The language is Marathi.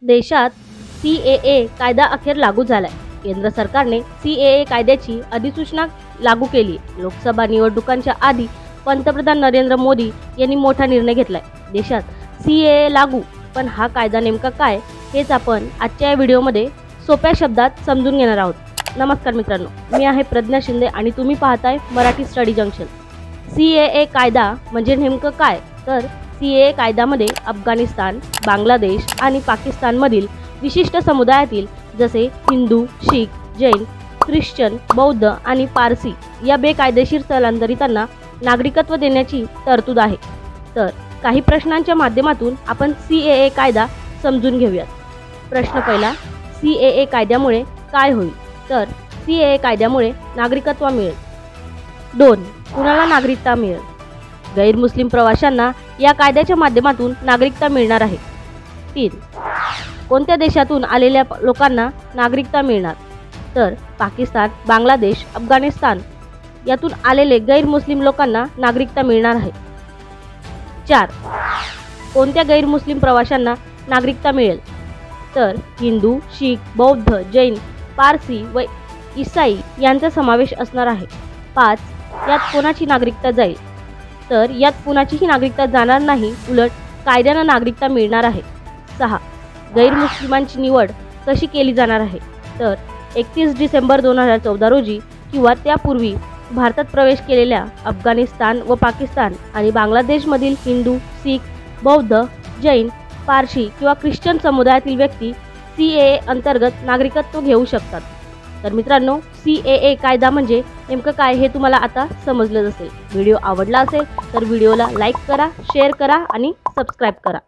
देशात CAA कायदा अखेर लागू झालाय। केंद्र सरकारने CAA कायद्याची अधिसूचना लागू केली। लोकसभा निवडणुकांच्या आधी पंतप्रधान नरेंद्र मोदी यांनी मोठा निर्णय घेतलाय। देशात CAA लागू, पण हा कायदा नेमका काय हेच आपण आजच्या या व्हिडिओमध्ये सोप्या शब्दात समजून घेणार आहोत। नमस्कार मित्रांनो, मी आहे प्रज्ञा शिंदे आणि तुम्ही पाहताय मराठी स्टडी जंक्शन। CAA कायदा म्हणजे नेमकं काय? तर CAA कायद्यामध्ये अफगाणिस्तान, बांगलादेश आणि पाकिस्तानमधील विशिष्ट समुदायातील जसे हिंदू, शीख, जैन, ख्रिश्चन, बौद्ध आणि पारसी या बेकायदेशीर स्थलांतरितांना नागरिकत्व देण्याची तरतूद आहे। तर काही प्रश्नांच्या माध्यमातून आपण CAA कायदा समजून घेऊयात। प्रश्न पहिला, CAA कायद्यामुळे काय होईल? तर CAA कायद्यामुळे नागरिकत्व मिळेल। 2. कुणाला नागरिकता मिळेल? गैरमुस्लिम प्रवाशांना या कायद्याच्या माध्यमातून नागरिकता मिळणार आहे। 3. कोणत्या देशातून आलेल्या लोकांना नागरिकता मिळणार? तर पाकिस्तान, बांगलादेश, अफगाणिस्तान यातून आलेले गैरमुस्लिम लोकांना नागरिकता मिळणार आहे। 4. कोणत्या गैरमुस्लिम प्रवाशांना नागरिकता मिळेल? तर हिंदू, शीख, बौद्ध, जैन, पारसी व ईसाई यांचा समावेश असणार आहे। 5. यात कोणाची नागरिकता जाईल? तर यात कुणाचीही नागरिकता जाणार नाही, उलट कायद्याने नागरिकता मिळणार आहे। 6. गैरमुस्लिमांची निवड कशी केली जाणार आहे? तर 31 डिसेंबर 2014 रोजी किंवा त्यापूर्वी भारतात प्रवेश केलेल्या अफगाणिस्तान व पाकिस्तान आणि बांगलादेशमधील हिंदू, शीख, बौद्ध, जैन, पारशी किंवा ख्रिश्चन समुदायातील व्यक्ती CAA अंतर्गत नागरिकत्व घेऊ शकतात। तर मित्रांनो, CAA कायदा म्हणजे नेमकं काय हे तुम्हाला आता समजलं असेल। व्हिडिओ आवडला असेल तर व्हिडिओला लाईक करा, शेअर करा आणि सबस्क्राईब करा।